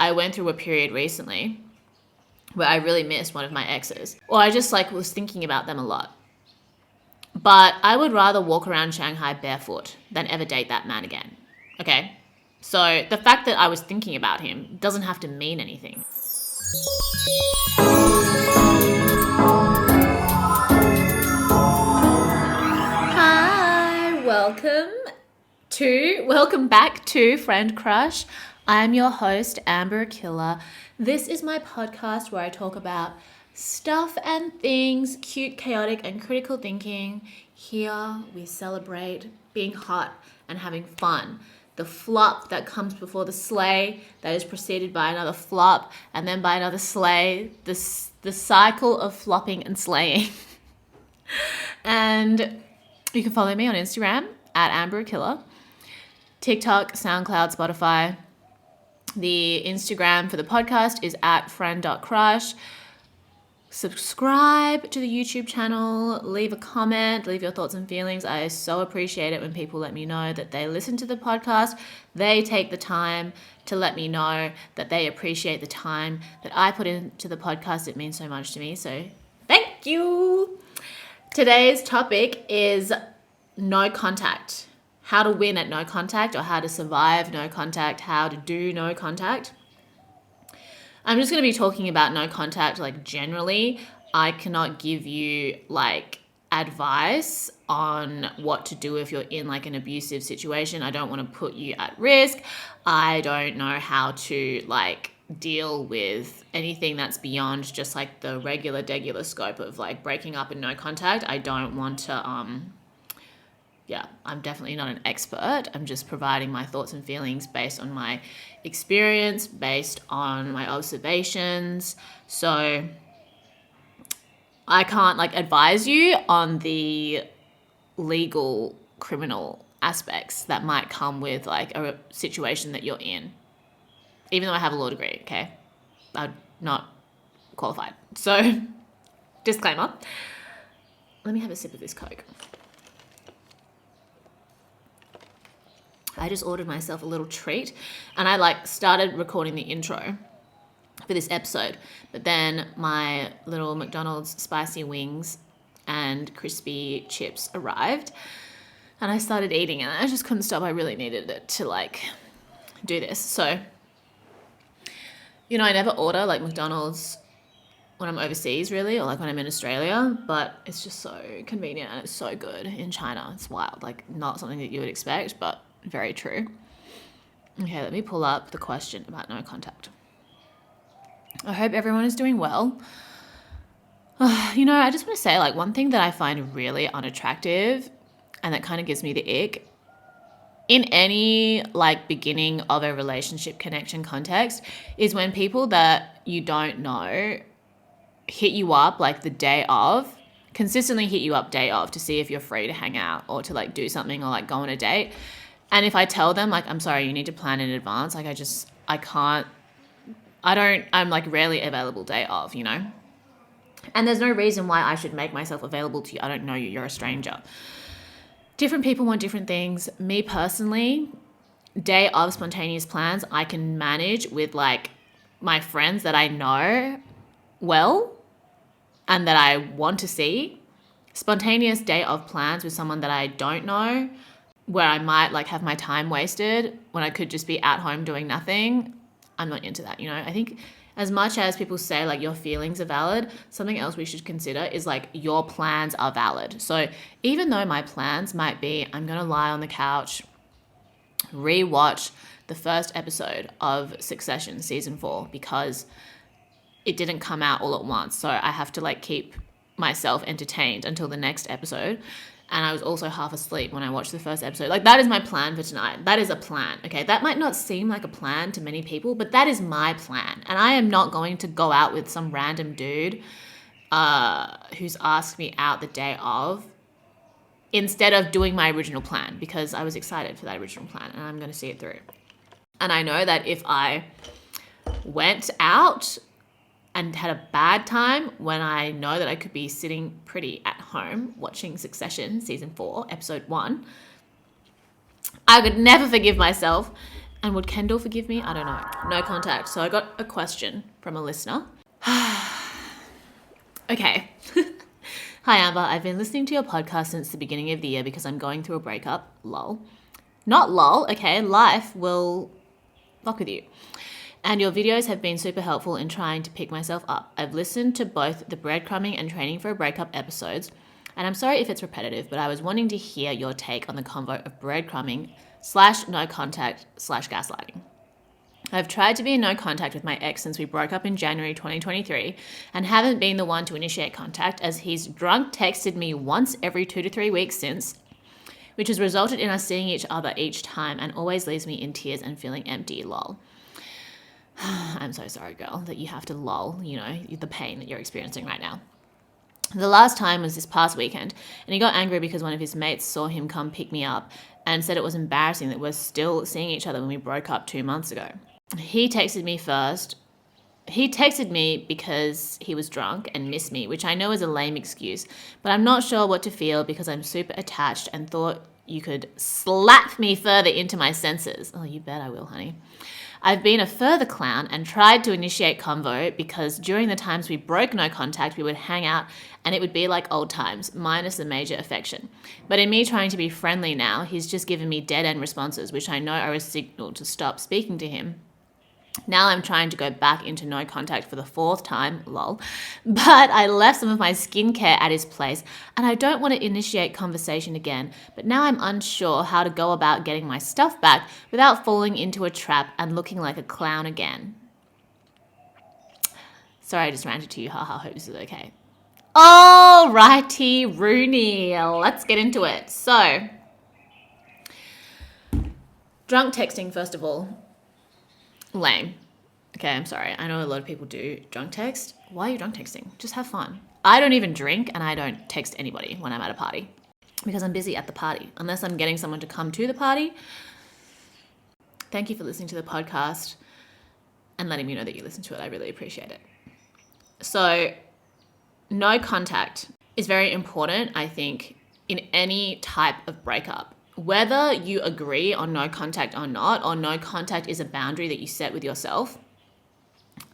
I went through a period recently where I really missed one of my exes, or I just like was thinking about them a lot. But I would rather walk around Shanghai barefoot than ever date that man again. Okay? So the fact that I was thinking about him doesn't have to mean anything. Hi, welcome back to Friend Crush. I'm your host, Amber Killer. This is my podcast where I talk about stuff and things, cute, chaotic, and critical thinking. Here we celebrate being hot and having fun. The flop that comes before the slay, that is preceded by another flop, and then by another slay. The cycle of flopping and slaying. And you can follow me on Instagram at Amber Killer, TikTok, SoundCloud, Spotify. The Instagram for the podcast is at friend.crush. Subscribe to the YouTube channel, leave a comment, leave your thoughts and feelings. I so appreciate it when people let me know that they listen to the podcast. They take the time to let me know that they appreciate the time that I put into the podcast. It means so much to me, so thank you. Today's topic is no contact. How to win at no contact, or how to survive no contact, how to do no contact. I'm just going to be talking about no contact like generally. I cannot give you like advice on what to do if you're in like an abusive situation. I don't want to put you at risk. I don't know how to like deal with anything that's beyond just like the regular scope of like breaking up and no contact. I don't want to I'm definitely not an expert. I'm just providing my thoughts and feelings based on my experience, based on my observations. So I can't like advise you on the legal criminal aspects that might come with like a situation that you're in. Even though I have a law degree, okay? I'm not qualified. So disclaimer. Let me have a sip of this Coke. I just ordered myself a little treat, and I like started recording the intro for this episode, but then my little McDonald's spicy wings and crispy chips arrived, and I started eating, and I just couldn't stop. I really needed it to like do this. So, you know, I never order like McDonald's when I'm overseas really, or like when I'm in Australia, but it's just so convenient and it's so good in China. It's wild, like not something that you would expect, but very true. Okay, let me pull up the question about no contact. I hope everyone is doing well. You know, I just want to say like one thing that I find really unattractive and that kind of gives me the ick in any like beginning of a relationship connection context is when people that you don't know hit you up like the day of, consistently hit you up day of to see if you're free to hang out or to like do something or like go on a date. And if I tell them, like, I'm sorry, you need to plan in advance, like, I'm like rarely available day of, you know? And there's no reason why I should make myself available to you. I don't know you, you're a stranger. Different people want different things. Me personally, day of spontaneous plans, I can manage with like my friends that I know well and that I want to see. Spontaneous day of plans with someone that I don't know, where I might like have my time wasted when I could just be at home doing nothing, I'm not into that, you know? I think as much as people say like your feelings are valid, something else we should consider is like your plans are valid. So even though my plans might be I'm going to lie on the couch, rewatch the first episode of Succession season 4 because it didn't come out all at once. So I have to like keep myself entertained until the next episode. And I was also half asleep when I watched the first episode. Like, that is my plan for tonight. That is a plan, okay? That might not seem like a plan to many people, but that is my plan. And I am not going to go out with some random dude who's asked me out the day of instead of doing my original plan because I was excited for that original plan and I'm going to see it through. And I know that if I went out and had a bad time when I know that I could be sitting pretty at home watching Succession season 4, episode 1, I could never forgive myself And would Kendall forgive me? I don't know. No contact. So I got a question from a listener. Okay. Hi, Amber. I've been listening to your podcast since the beginning of the year because I'm going through a breakup. Lol. Not lol, okay? Life will fuck with you. And your videos have been super helpful in trying to pick myself up. I've listened to both the breadcrumbing and training for a breakup episodes. And I'm sorry if it's repetitive, but I was wanting to hear your take on the convo of breadcrumbing / no contact / gaslighting. I've tried to be in no contact with my ex since we broke up in January 2023 and haven't been the one to initiate contact as he's drunk texted me once every 2 to 3 weeks since, which has resulted in us seeing each other each time and always leaves me in tears and feeling empty, lol. I'm so sorry, girl, that you have to lol, the pain that you're experiencing right now. The last time was this past weekend, and he got angry because one of his mates saw him come pick me up and said it was embarrassing that we're still seeing each other when we broke up 2 months ago. He texted me first. He texted me because he was drunk and missed me, which I know is a lame excuse, but I'm not sure what to feel because I'm super attached and thought you could slap me further into my senses. Oh, you bet I will, honey. I've been a further clown and tried to initiate convo because during the times we broke no contact, we would hang out and it would be like old times, minus the major affection. But in me trying to be friendly now, he's just given me dead-end responses, which I know are a signal to stop speaking to him. Now I'm trying to go back into no contact for the 4th time, lol. But I left some of my skincare at his place and I don't want to initiate conversation again. But now I'm unsure how to go about getting my stuff back without falling into a trap and looking like a clown again. Sorry, I just ranted to you. Haha, hope this is okay. Alrighty, Rooney. Let's get into it. So, drunk texting, first of all. Lame. Okay, I'm sorry. I know a lot of people do drunk text. Why are you drunk texting? Just have fun. I don't even drink and I don't text anybody when I'm at a party because I'm busy at the party. Unless I'm getting someone to come to the party. Thank you for listening to the podcast and letting me know that you listen to it. I really appreciate it. So, no contact is very important, I think, in any type of breakup. Whether you agree on no contact or not, or no contact is a boundary that you set with yourself,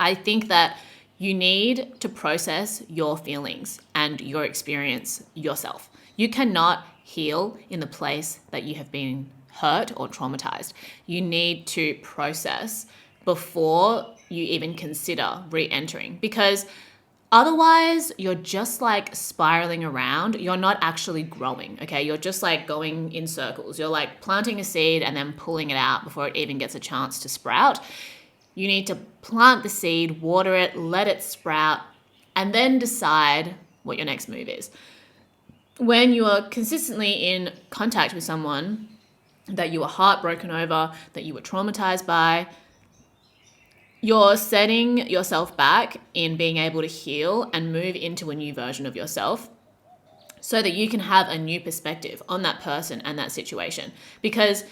I think that you need to process your feelings and your experience yourself. You cannot heal in the place that you have been hurt or traumatized. You need to process before you even consider re-entering, because otherwise, you're just like spiraling around. You're not actually growing, okay? You're just like going in circles. You're like planting a seed and then pulling it out before it even gets a chance to sprout. You need to plant the seed, water it, let it sprout, and then decide what your next move is. When you are consistently in contact with someone that you were heartbroken over, that you were traumatized by, you're setting yourself back in being able to heal and move into a new version of yourself so that you can have a new perspective on that person and that situation. Because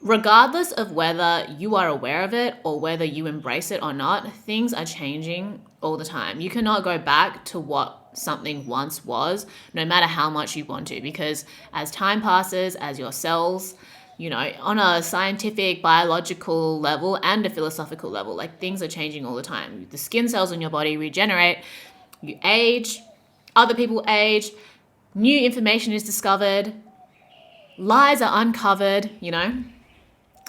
regardless of whether you are aware of it or whether you embrace it or not, things are changing all the time. You cannot go back to what something once was, no matter how much you want to, because as time passes, as your cells, on a scientific, biological level and a philosophical level, like things are changing all the time. The skin cells in your body regenerate, you age, other people age, new information is discovered, lies are uncovered,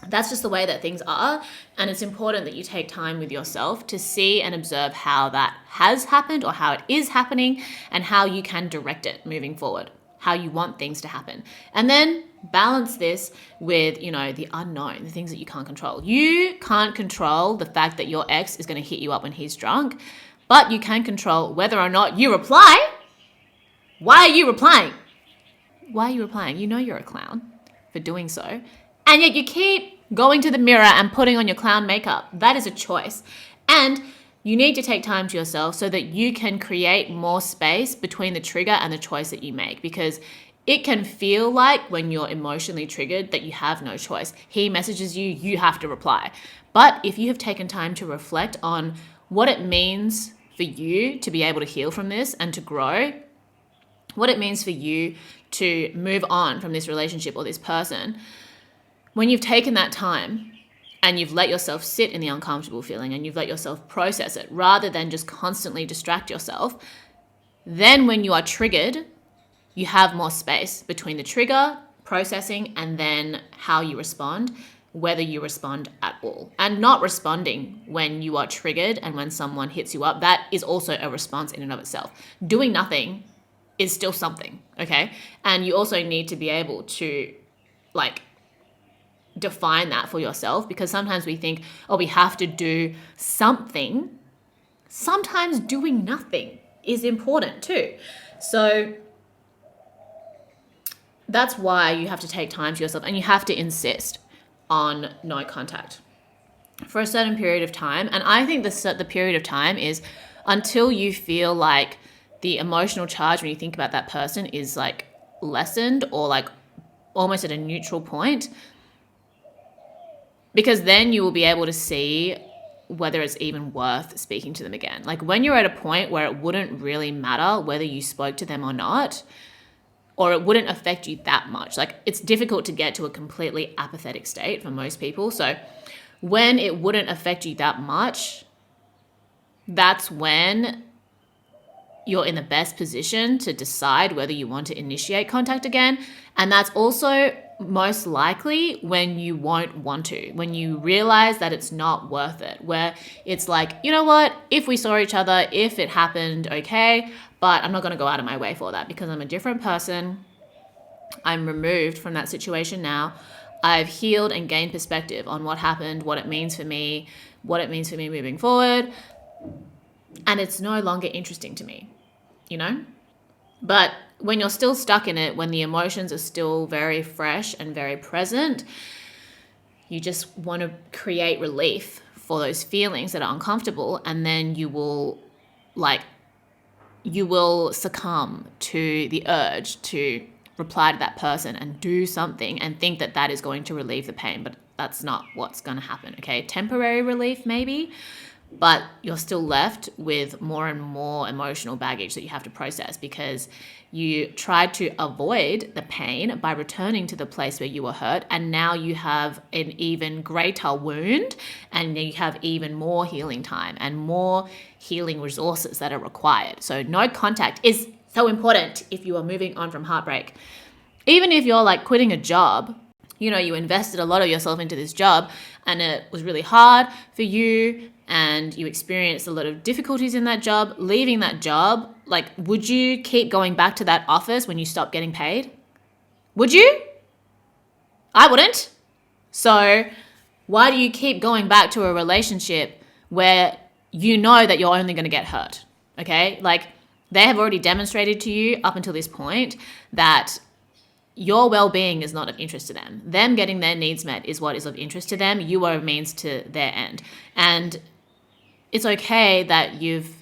That's just the way that things are. And it's important that you take time with yourself to see and observe how that has happened or how it is happening and how you can direct it moving forward, how you want things to happen. And then balance this with, the unknown, the things that you can't control. You can't control the fact that your ex is going to hit you up when he's drunk, but you can control whether or not you reply. Why are you replying? Why are you replying? You know you're a clown for doing so. And yet you keep going to the mirror and putting on your clown makeup. That is a choice. And you need to take time to yourself so that you can create more space between the trigger and the choice that you make, because it can feel like when you're emotionally triggered that you have no choice. He messages you, you have to reply. But if you have taken time to reflect on what it means for you to be able to heal from this and to grow, what it means for you to move on from this relationship or this person, when you've taken that time and you've let yourself sit in the uncomfortable feeling and you've let yourself process it rather than just constantly distract yourself, then when you are triggered, you have more space between the trigger, processing, and then how you respond, whether you respond at all. And not responding when you are triggered and when someone hits you up, that is also a response in and of itself. Doing nothing is still something, okay? And you also need to be able to define that for yourself, because sometimes we think, oh, we have to do something. Sometimes doing nothing is important too. So that's why you have to take time to yourself and you have to insist on no contact for a certain period of time. And I think the period of time is until you feel like the emotional charge when you think about that person is like lessened or like almost at a neutral point, because then you will be able to see whether it's even worth speaking to them again. Like when you're at a point where it wouldn't really matter whether you spoke to them or not, or it wouldn't affect you that much. Like it's difficult to get to a completely apathetic state for most people. So when it wouldn't affect you that much, that's when you're in the best position to decide whether you want to initiate contact again. And that's also most likely when you won't want to, when you realize that it's not worth it, where it's like, you know what, if we saw each other, if it happened, okay, but I'm not going to go out of my way for that because I'm a different person. I'm removed from that situation now. I've healed and gained perspective on what happened, what it means for me, moving forward. And it's no longer interesting to me, you know? But when you're still stuck in it, when the emotions are still very fresh and very present, you just want to create relief for those feelings that are uncomfortable, and then you will succumb to the urge to reply to that person and do something and think that that is going to relieve the pain, but that's not what's going to happen, okay? Temporary relief maybe, but you're still left with more and more emotional baggage that you have to process because you tried to avoid the pain by returning to the place where you were hurt, and now you have an even greater wound and you have even more healing time and more healing resources that are required. So no contact is so important if you are moving on from heartbreak. Even if you're like quitting a job, you know, you invested a lot of yourself into this job and it was really hard for you and you experienced a lot of difficulties in that job, leaving that job, like, would you keep going back to that office when you stop getting paid? Would you? I wouldn't. So why do you keep going back to a relationship where you know that you're only going to get hurt? Okay? Like, they have already demonstrated to you up until this point that your well-being is not of interest to them. Them getting their needs met is what is of interest to them. You are a means to their end. And it's okay that you've,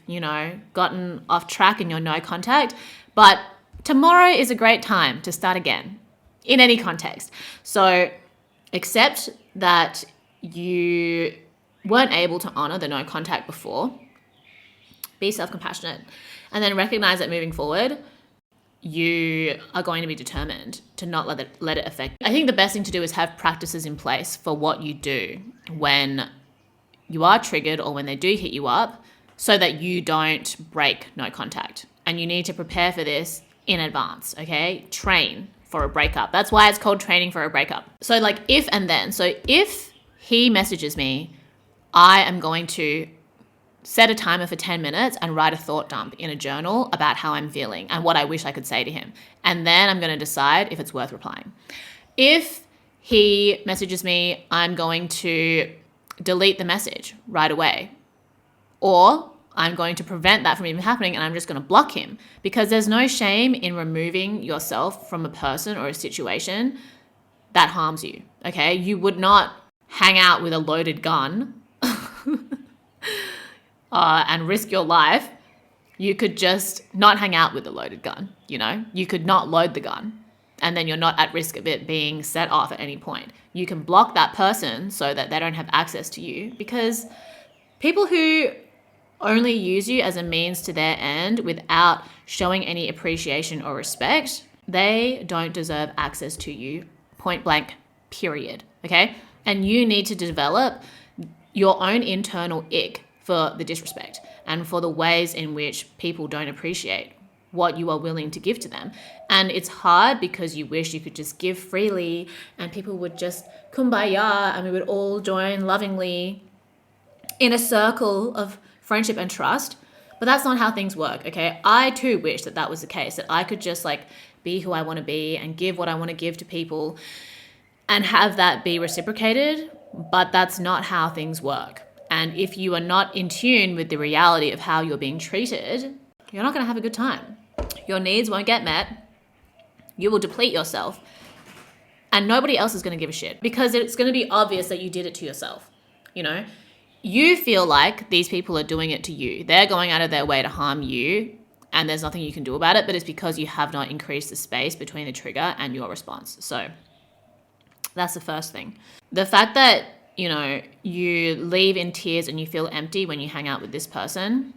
gotten off track in your no contact, but tomorrow is a great time to start again in any context. So accept that you weren't able to honor the no contact before. Be self-compassionate. And then recognize that moving forward, you are going to be determined to not let it affect you. I think the best thing to do is have practices in place for what you do when you are triggered or when they do hit you up so that you don't break no contact. And you need to prepare for this in advance, okay? Train for a breakup. That's why it's called training for a breakup. So like if and then. So if he messages me, I am going to set a timer for 10 minutes and write a thought dump in a journal about how I'm feeling and what I wish I could say to him. And then I'm going to decide if it's worth replying. If he messages me, I'm going to delete the message right away. Or I'm going to prevent that from even happening and I'm just going to block him, because there's no shame in removing yourself from a person or a situation that harms you, okay? You would not hang out with a loaded gun and risk your life. You could just not hang out with a loaded gun, You could not load the gun and then you're not at risk of it being set off at any point. You can block that person so that they don't have access to you, because people who only use you as a means to their end without showing any appreciation or respect, they don't deserve access to you, point blank, period, okay? And you need to develop your own internal ick for the disrespect and for the ways in which people don't appreciate what you are willing to give to them. And it's hard because you wish you could just give freely and people would just kumbaya and we would all join lovingly in a circle of friendship and trust. But that's not how things work, okay? I too wish that that was the case, that I could just like be who I want to be and give what I want to give to people and have that be reciprocated, but that's not how things work. And if you are not in tune with the reality of how you're being treated, you're not going to have a good time. Your needs won't get met. You will deplete yourself. And nobody else is going to give a shit because it's going to be obvious that you did it to yourself. You know, you feel like these people are doing it to you. They're going out of their way to harm you and there's nothing you can do about it, but it's because you have not increased the space between the trigger and your response. So that's the first thing. The fact that, you know, you leave in tears and you feel empty when you hang out with this person,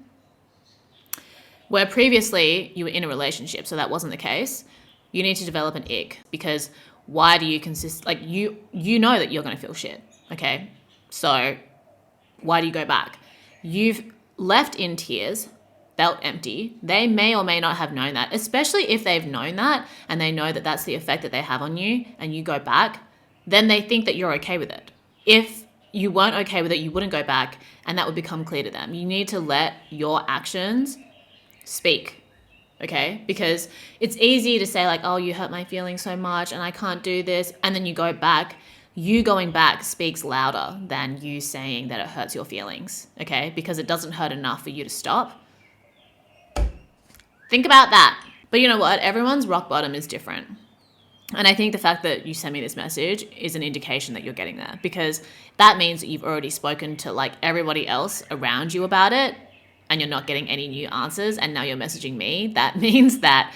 where previously you were in a relationship, so that wasn't the case, you need to develop an ick because why do you like you know that you're going to feel shit, okay? So why do you go back? You've left in tears, felt empty. They may or may not have known that, especially if they've known that and they know that that's the effect that they have on you and you go back, then they think that you're okay with it. If you weren't okay with it, you wouldn't go back and that would become clear to them. You need to let your actions speak, okay? Because it's easy to say like, oh, you hurt my feelings so much and I can't do this. And then you go back. You going back speaks louder than you saying that it hurts your feelings, okay? Because it doesn't hurt enough for you to stop. Think about that. But you know what? Everyone's rock bottom is different. And I think the fact that you send me this message is an indication that you're getting there because that means that you've already spoken to like everybody else around you about it and you're not getting any new answers and now you're messaging me. That means that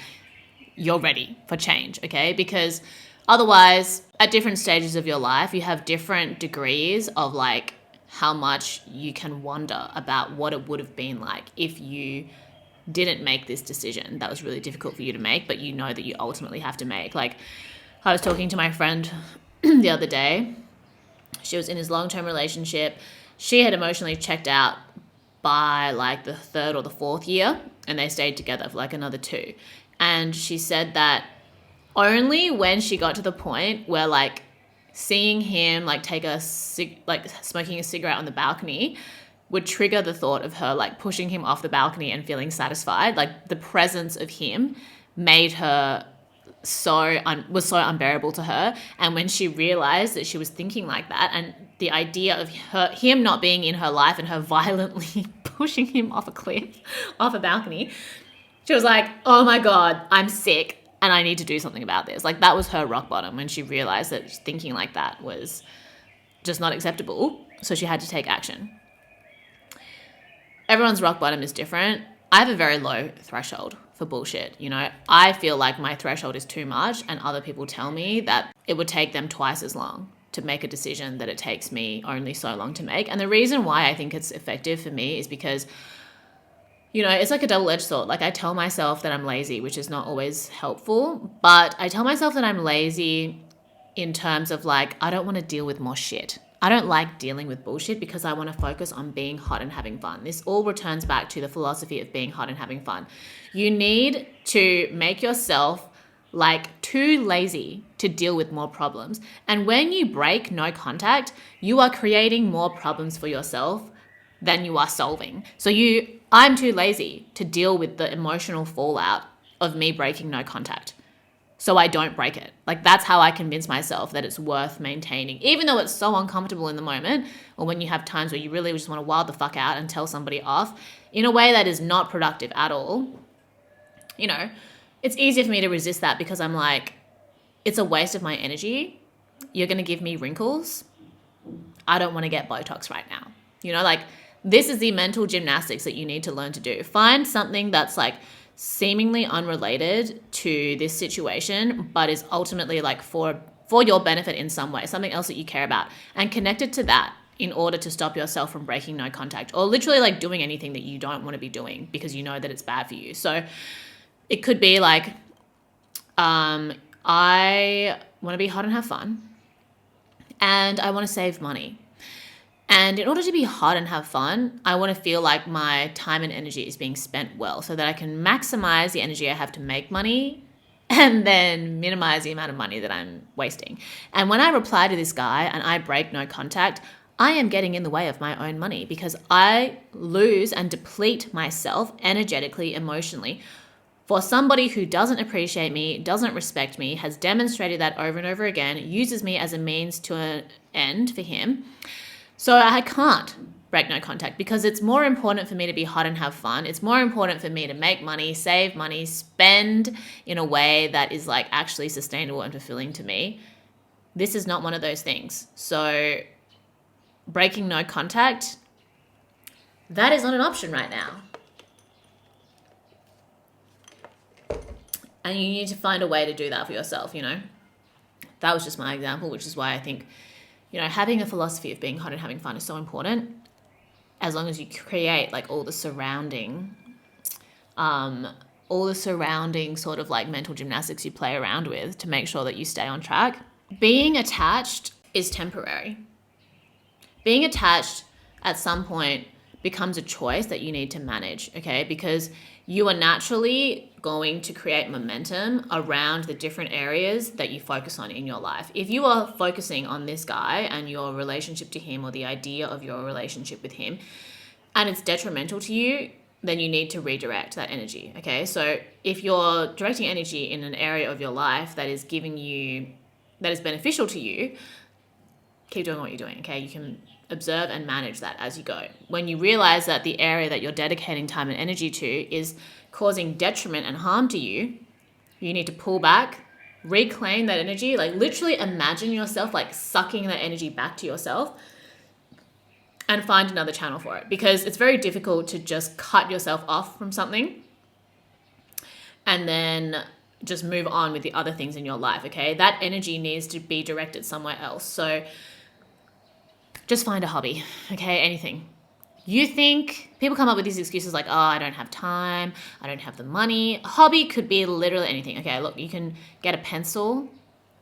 you're ready for change, okay? Because otherwise, at different stages of your life, you have different degrees of like how much you can wonder about what it would have been like if you didn't make this decision that was really difficult for you to make, but you know that you ultimately have to make. Like I was talking to my friend the other day. She was in his long-term relationship. She had emotionally checked out by like the 3rd or the 4th year and they stayed together for like another 2. And she said that only when she got to the point where like seeing him like smoking a cigarette on the balcony would trigger the thought of her like pushing him off the balcony and feeling satisfied. Like the presence of him made her was so unbearable to her. And when she realized that she was thinking like that and the idea of him not being in her life and her violently pushing him off a cliff, off a balcony, she was like, oh my God, I'm sick and I need to do something about this. Like that was her rock bottom when she realized that thinking like that was just not acceptable. So she had to take action. Everyone's rock bottom is different. I have a very low threshold for bullshit. You know, I feel like my threshold is too much and other people tell me that it would take them twice as long to make a decision that it takes me only so long to make. And the reason why I think it's effective for me is because, you know, it's like a double-edged sword. Like I tell myself that I'm lazy, which is not always helpful, but I tell myself that I'm lazy in terms of like, I don't want to deal with more shit. I don't like dealing with bullshit because I want to focus on being hot and having fun. This all returns back to the philosophy of being hot and having fun. You need to make yourself like too lazy to deal with more problems. And when you break no contact, you are creating more problems for yourself than you are solving. So I'm too lazy to deal with the emotional fallout of me breaking no contact. So I don't break it. Like that's how I convince myself that it's worth maintaining, even though it's so uncomfortable in the moment, or when you have times where you really just want to wild the fuck out and tell somebody off in a way that is not productive at all. You know, it's easier for me to resist that because I'm like, it's a waste of my energy. You're going to give me wrinkles. I don't want to get Botox right now. You know, like this is the mental gymnastics that you need to learn to do. Find something that's like seemingly unrelated to this situation, but is ultimately like for your benefit in some way, something else that you care about, and connect it to that in order to stop yourself from breaking no contact or literally like doing anything that you don't want to be doing because you know that it's bad for you. So it could be like, I want to be hot and have fun. and I want to save money. And in order to be hot and have fun, I want to feel like my time and energy is being spent well so that I can maximize the energy I have to make money and then minimize the amount of money that I'm wasting. And when I reply to this guy and I break no contact, I am getting in the way of my own money because I lose and deplete myself energetically, emotionally for somebody who doesn't appreciate me, doesn't respect me, has demonstrated that over and over again, uses me as a means to an end for him. So I can't break no contact because it's more important for me to be hot and have fun. It's more important for me to make money, save money, spend in a way that is like actually sustainable and fulfilling to me. This is not one of those things. So breaking no contact, that is not an option right now. And you need to find a way to do that for yourself, you know. That was just my example, which is why I think, you know, having a philosophy of being hot and having fun is so important, as long as you create like all the surrounding sort of like mental gymnastics you play around with to make sure that you stay on track. Being attached is temporary. Being attached at some point becomes a choice that you need to manage, okay? Because you are naturally going to create momentum around the different areas that you focus on in your life. If you are focusing on this guy and your relationship to him or the idea of your relationship with him, and it's detrimental to you, then you need to redirect that energy, okay? So if you're directing energy in an area of your life that is beneficial to you, keep doing what you're doing, okay? You can observe and manage that as you go. When you realize that the area that you're dedicating time and energy to is causing detriment and harm to you, you need to pull back, reclaim that energy, like literally imagine yourself like sucking that energy back to yourself and find another channel for it, because it's very difficult to just cut yourself off from something and then just move on with the other things in your life, okay? That energy needs to be directed somewhere else. So just find a hobby, okay? Anything. You think people come up with these excuses like, oh, I don't have time, I don't have the money. A hobby could be literally anything. Okay, look, you can get a pencil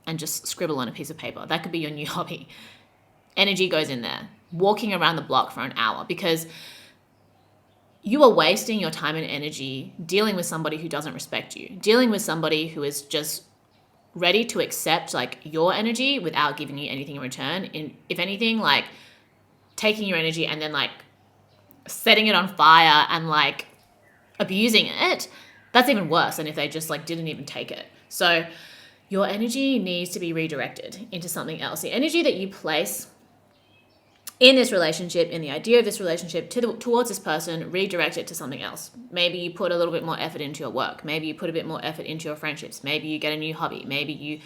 and just scribble on a piece of paper. That could be your new hobby. Energy goes in there. Walking around the block for an hour, because you are wasting your time and energy dealing with somebody who doesn't respect you, dealing with somebody who is just ready to accept like your energy without giving you anything in return. If anything, like taking your energy and then like setting it on fire and like abusing it, that's even worse than if they just like didn't even take it. So your energy needs to be redirected into something else. The energy that you place in this relationship, in the idea of this relationship towards this person, redirect it to something else. Maybe you put a little bit more effort into your work. Maybe you put a bit more effort into your friendships. Maybe you get a new hobby. Maybe you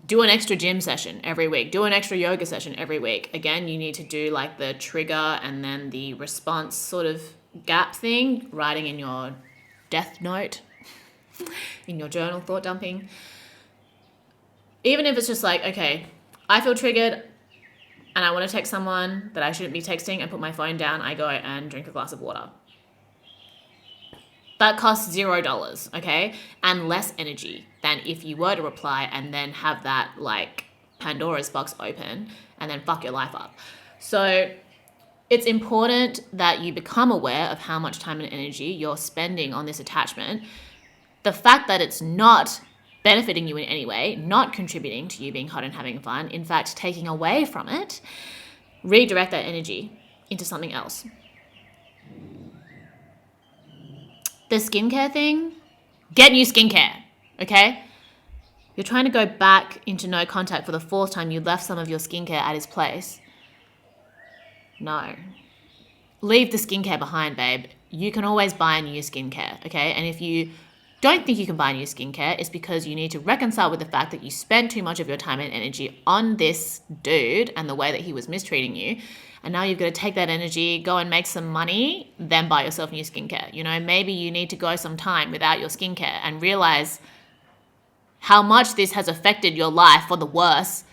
do an extra gym session every week. Do an extra yoga session every week. Again, you need to do like the trigger and then the response sort of gap thing, writing in your death note, in your journal, thought dumping. Even if it's just like, okay, I feel triggered and I want to text someone that I shouldn't be texting and put my phone down, I go and drink a glass of water. That costs $0, okay? And less energy than if you were to reply and then have that like Pandora's box open and then fuck your life up. So it's important that you become aware of how much time and energy you're spending on this attachment. The fact that it's not benefiting you in any way, not contributing to you being hot and having fun, in fact, taking away from it, redirect that energy into something else. The skincare thing, get new skincare, okay? You're trying to go back into no contact for the fourth time. You left some of your skincare at his place. No. Leave the skincare behind, babe. You can always buy new skincare, okay? And if you don't think you can buy new skincare, it's because you need to reconcile with the fact that you spent too much of your time and energy on this dude and the way that he was mistreating you. And now you've got to take that energy, go and make some money, then buy yourself new skincare. You know, maybe you need to go some time without your skincare and realize how much this has affected your life for the worse.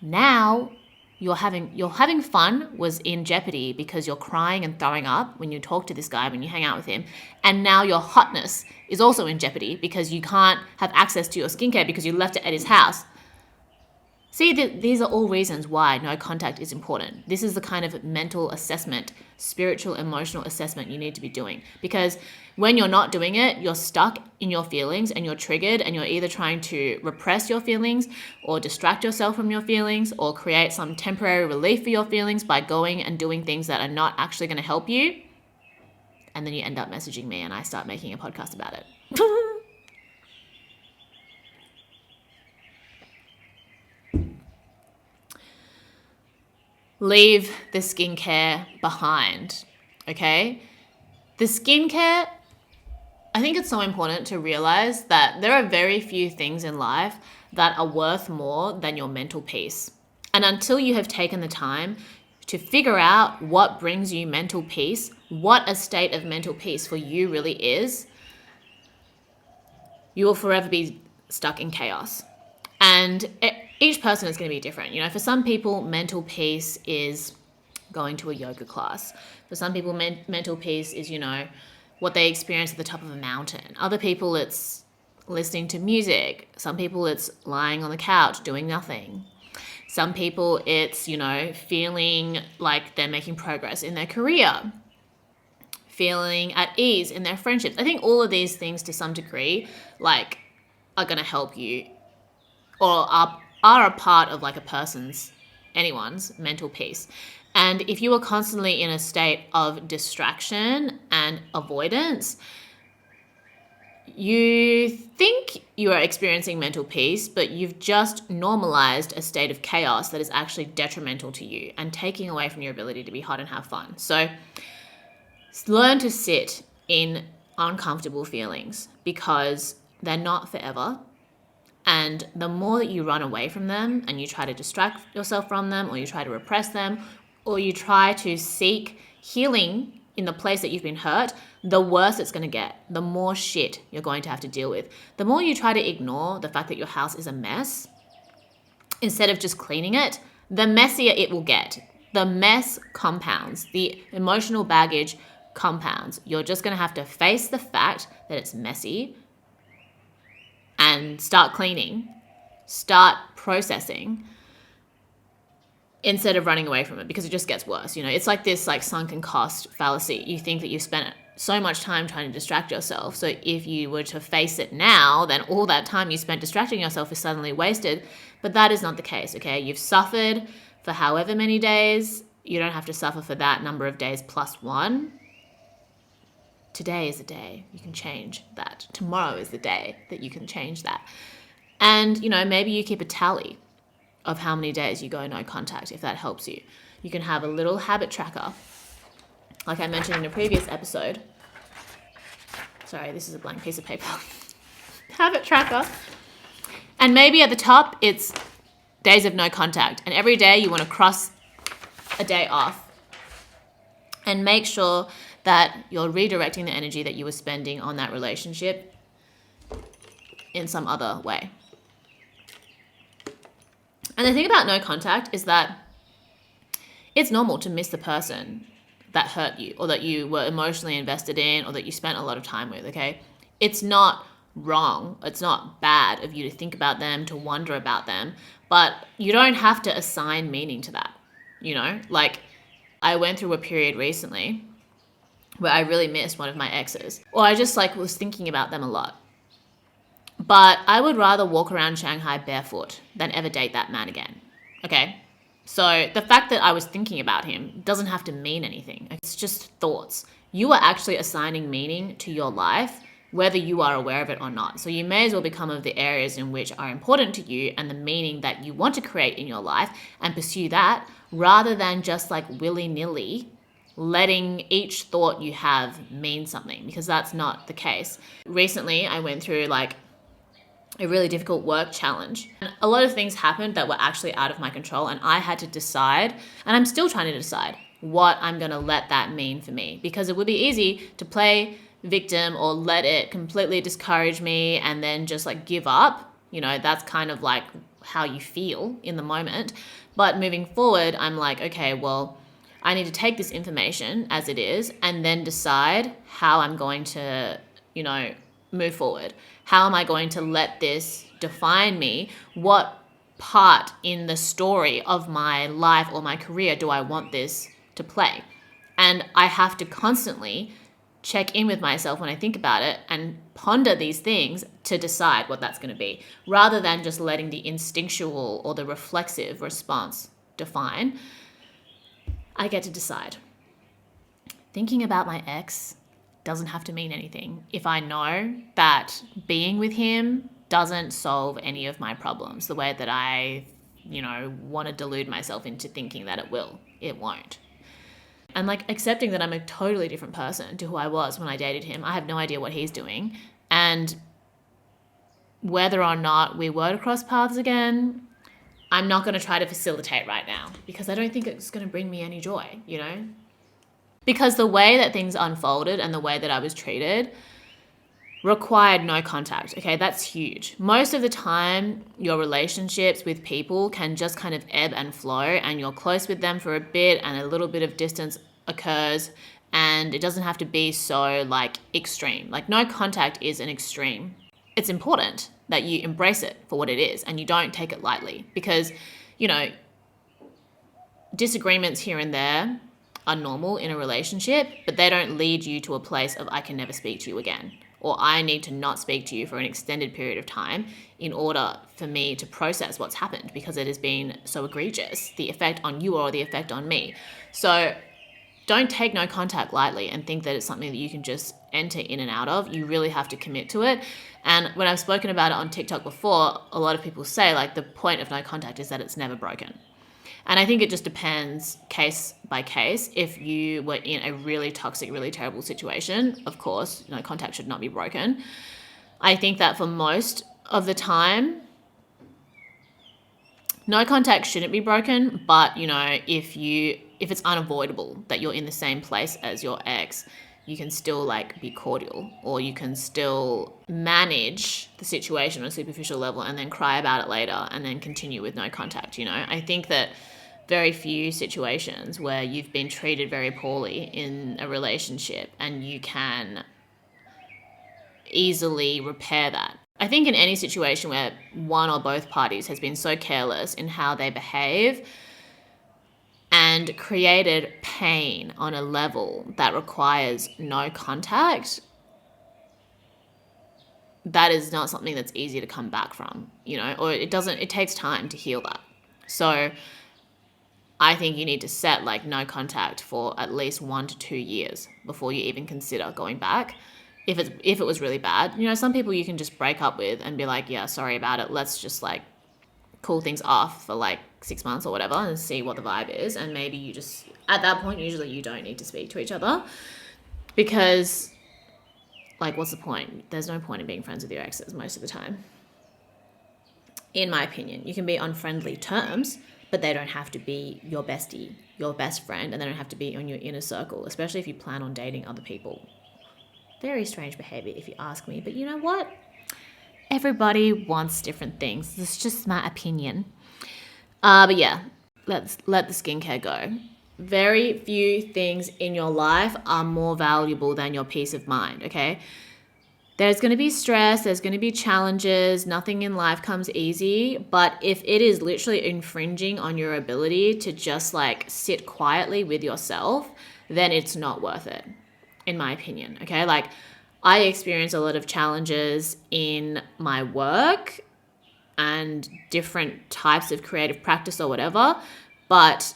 Now you're having fun was in jeopardy because you're crying and throwing up when you talk to this guy, when you hang out with him. And now your hotness is also in jeopardy because you can't have access to your skincare because you left it at his house. See, these are all reasons why no contact is important. This is the kind of mental assessment, spiritual, emotional assessment you need to be doing. Because when you're not doing it, you're stuck in your feelings and you're triggered, and you're either trying to repress your feelings or distract yourself from your feelings or create some temporary relief for your feelings by going and doing things that are not actually going to help you. And then you end up messaging me and I start making a podcast about it. Leave the skincare behind, okay? The skincare, I think it's so important to realize that there are very few things in life that are worth more than your mental peace. And until you have taken the time to figure out what brings you mental peace, what a state of mental peace for you really is, you will forever be stuck in chaos. And each person is going to be different. You know, for some people, mental peace is going to a yoga class. For some people, mental peace is, you know, what they experience at the top of a mountain. Other people, it's listening to music. Some people, it's lying on the couch doing nothing. Some people, it's, you know, feeling like they're making progress in their career, feeling at ease in their friendships. I think all of these things to some degree, like, are going to help you or are a part of like anyone's mental peace. And if you are constantly in a state of distraction and avoidance, you think you are experiencing mental peace, but you've just normalized a state of chaos that is actually detrimental to you and taking away from your ability to be hot and have fun. So learn to sit in uncomfortable feelings because they're not forever. And the more that you run away from them and you try to distract yourself from them, or you try to repress them, or you try to seek healing in the place that you've been hurt, the worse it's going to get, the more shit you're going to have to deal with. The more you try to ignore the fact that your house is a mess, instead of just cleaning it, the messier it will get. The mess compounds, the emotional baggage compounds. You're just going to have to face the fact that it's messy and start cleaning, start processing, instead of running away from it, because it just gets worse. You know, it's like this like sunken cost fallacy. You think that you've spent so much time trying to distract yourself. So if you were to face it now, then all that time you spent distracting yourself is suddenly wasted. But that is not the case, okay? You've suffered for however many days. You don't have to suffer for that number of days plus one. Today is the day you can change that. Tomorrow is the day that you can change that. And, you know, maybe you keep a tally of how many days you go no contact, if that helps you. You can have a little habit tracker, like I mentioned in a previous episode. Sorry, this is a blank piece of paper. Habit tracker. And maybe at the top, it's days of no contact. And every day you want to cross a day off and make sure that you're redirecting the energy that you were spending on that relationship in some other way. And the thing about no contact is that it's normal to miss the person that hurt you or that you were emotionally invested in or that you spent a lot of time with, okay? It's not wrong. It's not bad of you to think about them, to wonder about them, but you don't have to assign meaning to that, you know? Like, I went through a period recently where I really missed one of my exes, or I just like was thinking about them a lot. But I would rather walk around Shanghai barefoot than ever date that man again, okay? So the fact that I was thinking about him doesn't have to mean anything. It's just thoughts. You are actually assigning meaning to your life, whether you are aware of it or not. So you may as well become of the areas in which are important to you and the meaning that you want to create in your life and pursue that, rather than just like willy-nilly letting each thought you have mean something, because that's not the case. Recently, I went through like a really difficult work challenge. And a lot of things happened that were actually out of my control, and I had to decide, and I'm still trying to decide what I'm going to let that mean for me, because it would be easy to play victim or let it completely discourage me and then just like give up. You know, that's kind of like how you feel in the moment. But moving forward, I'm like, okay, well, I need to take this information as it is and then decide how I'm going to, you know, move forward. How am I going to let this define me? What part in the story of my life or my career do I want this to play? And I have to constantly check in with myself when I think about it and ponder these things to decide what that's going to be, rather than just letting the instinctual or the reflexive response define. I get to decide. Thinking about my ex doesn't have to mean anything if I know that being with him doesn't solve any of my problems the way that I, want to delude myself into thinking that it will. It won't. And like accepting that I'm a totally different person to who I was when I dated him. I have no idea what he's doing. And whether or not we were to cross paths again, I'm not going to try to facilitate right now because I don't think it's going to bring me any joy, Because the way that things unfolded and the way that I was treated required no contact. Okay, that's huge. Most of the time, your relationships with people can just kind of ebb and flow, and you're close with them for a bit and a little bit of distance occurs, and it doesn't have to be so like extreme. Like no contact is an extreme. It's important that you embrace it for what it is and you don't take it lightly because, disagreements here and there are normal in a relationship, but they don't lead you to a place of I can never speak to you again, or I need to not speak to you for an extended period of time in order for me to process what's happened because it has been so egregious, the effect on you or the effect on me. So don't take no contact lightly and think that it's something that you can just enter in and out of. You really have to commit to it. And when I've spoken about it on TikTok before, a lot of people say like the point of no contact is that it's never broken. And I think it just depends case by case. If you were in a really toxic, really terrible situation, of course, contact should not be broken. I think that for most of the time, no contact shouldn't be broken. But, if it's unavoidable that you're in the same place as your ex, you can still be cordial, or you can still manage the situation on a superficial level and then cry about it later and then continue with no contact. I think that very few situations where you've been treated very poorly in a relationship and you can easily repair that. I think in any situation where one or both parties has been so careless in how they behave and created pain on a level that requires no contact, that is not something that's easy to come back from, or it takes time to heal that. So I think you need to set no contact for at least 1 to 2 years before you even consider going back. If it was really bad, some people you can just break up with and be like, yeah, sorry about it. Let's just cool things off for 6 months or whatever and see what the vibe is. And maybe you just, at that point, usually you don't need to speak to each other because what's the point? There's no point in being friends with your exes most of the time. In my opinion, you can be on friendly terms, but they don't have to be your bestie, your best friend, and they don't have to be on your inner circle, especially if you plan on dating other people. Very strange behavior if you ask me, but you know what? Everybody wants different things. It's just my opinion. But yeah, let's let the skincare go. Very few things in your life are more valuable than your peace of mind, okay? There's going to be stress, there's going to be challenges, nothing in life comes easy, but if it is literally infringing on your ability to just sit quietly with yourself, then it's not worth it, in my opinion, okay? I experience a lot of challenges in my work and different types of creative practice or whatever, but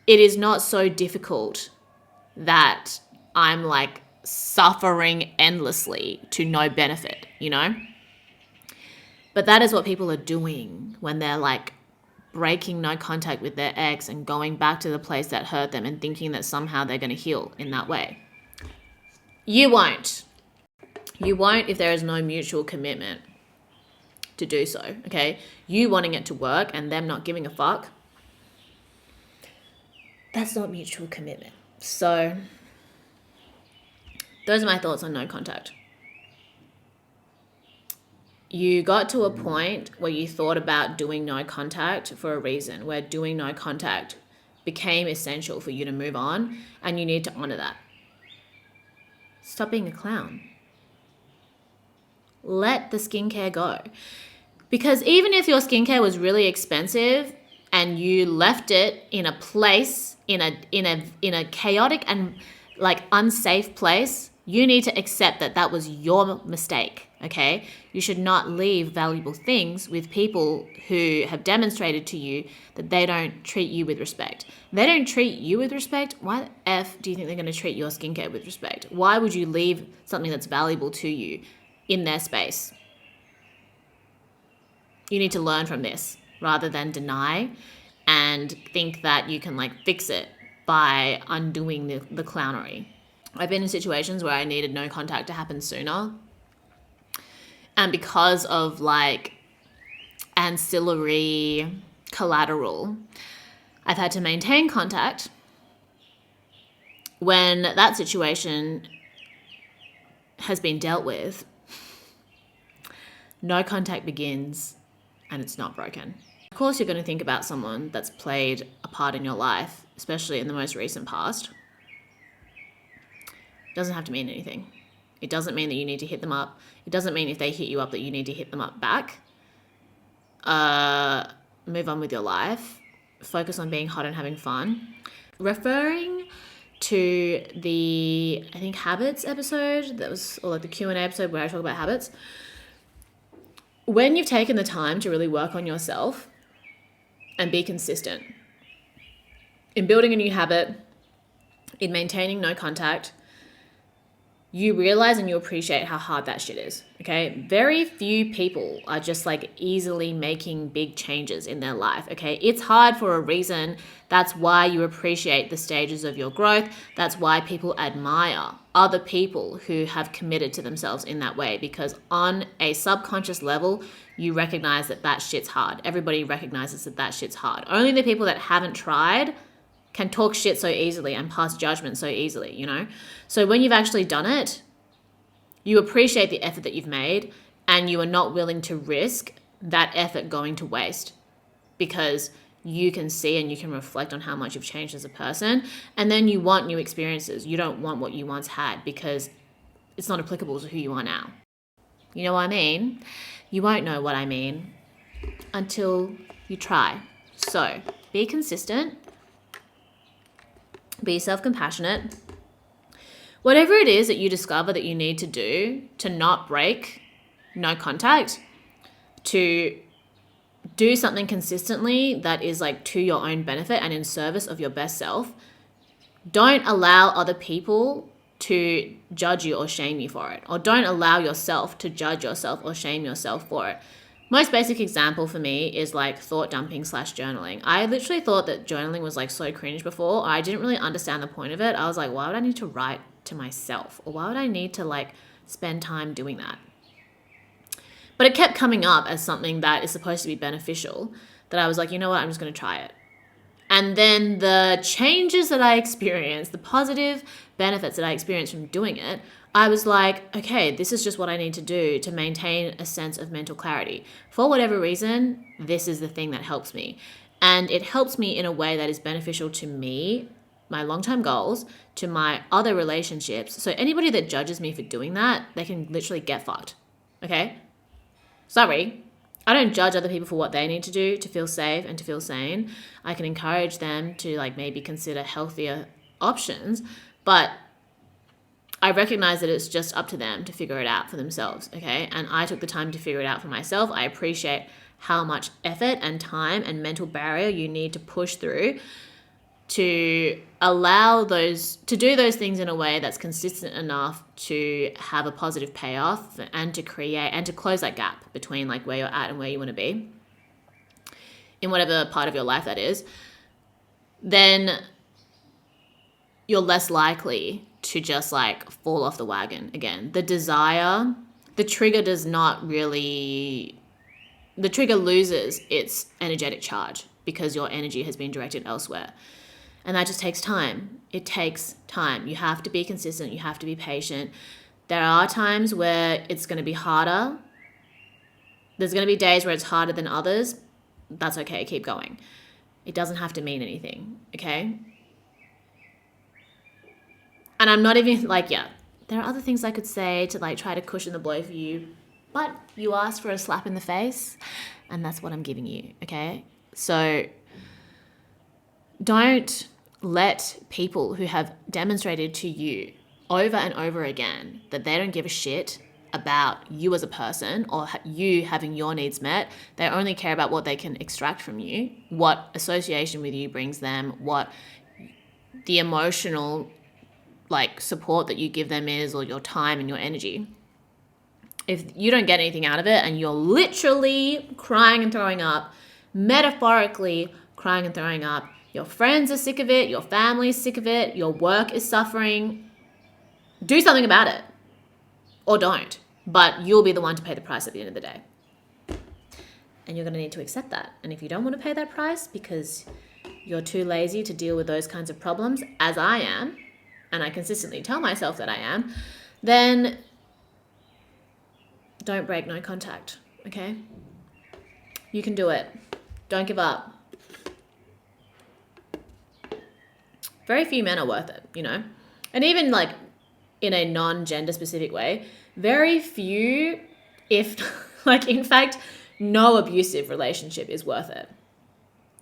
it is not so difficult that I'm suffering endlessly to no benefit, But that is what people are doing when they're breaking no contact with their ex and going back to the place that hurt them and thinking that somehow they're going to heal in that way. You won't. You won't if there is no mutual commitment to do so, okay? You wanting it to work and them not giving a fuck, that's not mutual commitment. So those are my thoughts on no contact. You got to a point where you thought about doing no contact for a reason, where doing no contact became essential for you to move on, and you need to honor that. Stop being a clown. Let the skincare go. Because even if your skincare was really expensive and you left it in a place, in a chaotic and like unsafe place, you need to accept that that was your mistake, okay? You should not leave valuable things with people who have demonstrated to you that they don't treat you with respect. They don't treat you with respect. Why the F do you think they're going to treat your skincare with respect? Why would you leave something that's valuable to you in their space? You need to learn from this rather than deny and think that you can like fix it by undoing the clownery. I've been in situations where I needed no contact to happen sooner. And because of like ancillary collateral, I've had to maintain contact. When that situation has been dealt with, no contact begins and it's not broken. Of course, you're going to think about someone that's played a part in your life, especially in the most recent past. It doesn't have to mean anything. It doesn't mean that you need to hit them up. It doesn't mean if they hit you up that you need to hit them up back. Move on with your life. Focus on being hot and having fun. Referring to the, I think, habits episode, that was, or like the Q&A episode where I talk about habits. When you've taken the time to really work on yourself and be consistent in building a new habit, in maintaining no contact, you realize and you appreciate how hard that shit is, okay? Very few people are just like easily making big changes in their life, okay? It's hard for a reason. That's why you appreciate the stages of your growth. That's why people admire other people who have committed to themselves in that way, because on a subconscious level, you recognize that that shit's hard. Everybody recognizes that that shit's hard. Only the people that haven't tried can talk shit so easily and pass judgment so easily, you know? So when you've actually done it, you appreciate the effort that you've made and you are not willing to risk that effort going to waste, because you can see and you can reflect on how much you've changed as a person, and then you want new experiences. You don't want what you once had because it's not applicable to who you are now. You know what I mean? You won't know what I mean until you try. So be consistent. Be self-compassionate. Whatever it is that you discover that you need to do to not break no contact, to do something consistently that is like to your own benefit and in service of your best self, don't allow other people to judge you or shame you for it, or don't allow yourself to judge yourself or shame yourself for it. Most basic example for me is like thought dumping / journaling. I literally thought that journaling was like so cringe before. I didn't really understand the point of it. I was like, why would I need to write to myself? Or why would I need to like spend time doing that? But it kept coming up as something that is supposed to be beneficial, that I was like, you know what, I'm just going to try it. And then the changes that I experienced, the positive benefits that I experienced from doing it, I was like, okay, this is just what I need to do to maintain a sense of mental clarity. For whatever reason, this is the thing that helps me. And it helps me in a way that is beneficial to me, my long-term goals, to my other relationships. So anybody that judges me for doing that, they can literally get fucked. Okay? Sorry. I don't judge other people for what they need to do to feel safe and to feel sane. I can encourage them to like maybe consider healthier options, but I recognize that it's just up to them to figure it out for themselves, okay? And I took the time to figure it out for myself. I appreciate how much effort and time and mental barrier you need to push through to allow to do those things in a way that's consistent enough to have a positive payoff and to create and to close that gap between like where you're at and where you want to be in whatever part of your life that is. Then you're less likely to just like fall off the wagon again. The trigger loses its energetic charge because your energy has been directed elsewhere. And that just takes time. It takes time. You have to be consistent. You have to be patient. There are times where it's going to be harder. There's going to be days where it's harder than others. That's okay. Keep going. It doesn't have to mean anything, okay? And I'm not even like, yeah, there are other things I could say to like try to cushion the blow for you, But you asked for a slap in the face, and that's what I'm giving you, okay? So don't let people who have demonstrated to you over and over again that they don't give a shit about you as a person or you having your needs met. They only care about what they can extract from you, what association with you brings them, what the emotional support that you give them is, or your time and your energy. If you don't get anything out of it and you're literally crying and throwing up, metaphorically crying and throwing up, your friends are sick of it, your family's sick of it, your work is suffering, do something about it. Or don't. But you'll be the one to pay the price at the end of the day. And you're going to need to accept that. And if you don't want to pay that price because you're too lazy to deal with those kinds of problems, as I am, and I consistently tell myself that I am, then don't break no contact, okay? You can do it. Don't give up. Very few men are worth it, And even in a non-gender specific way, very few, if in fact, no abusive relationship is worth it.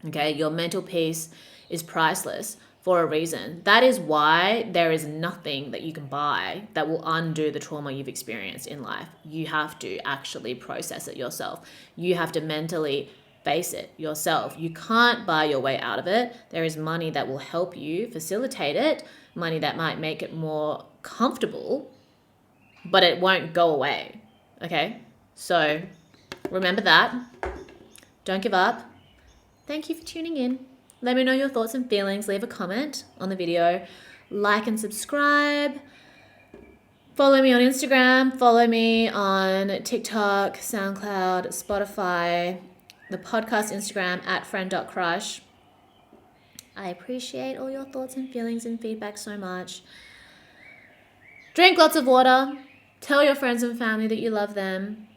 Okay, your mental peace is priceless for a reason. That is why there is nothing that you can buy that will undo the trauma you've experienced in life. You have to actually process it yourself. You have to mentally face it yourself. You can't buy your way out of it. There is money that will help you facilitate it, money that might make it more comfortable, but it won't go away. Okay? So remember that. Don't give up. Thank you for tuning in. Let me know your thoughts and feelings. Leave a comment on the video. Like and subscribe. Follow me on Instagram. Follow me on TikTok, SoundCloud, Spotify, the podcast Instagram @friend.crush. I appreciate all your thoughts and feelings and feedback so much. Drink lots of water. Tell your friends and family that you love them.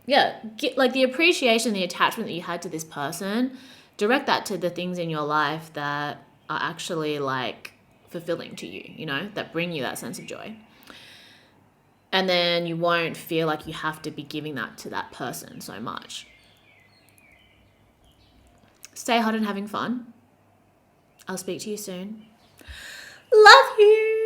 Yeah, get, the appreciation, the attachment that you had to this person, direct that to the things in your life that are actually fulfilling to you, that bring you that sense of joy. And then you won't feel like you have to be giving that to that person so much. Stay hot and having fun. I'll speak to you soon. Love you.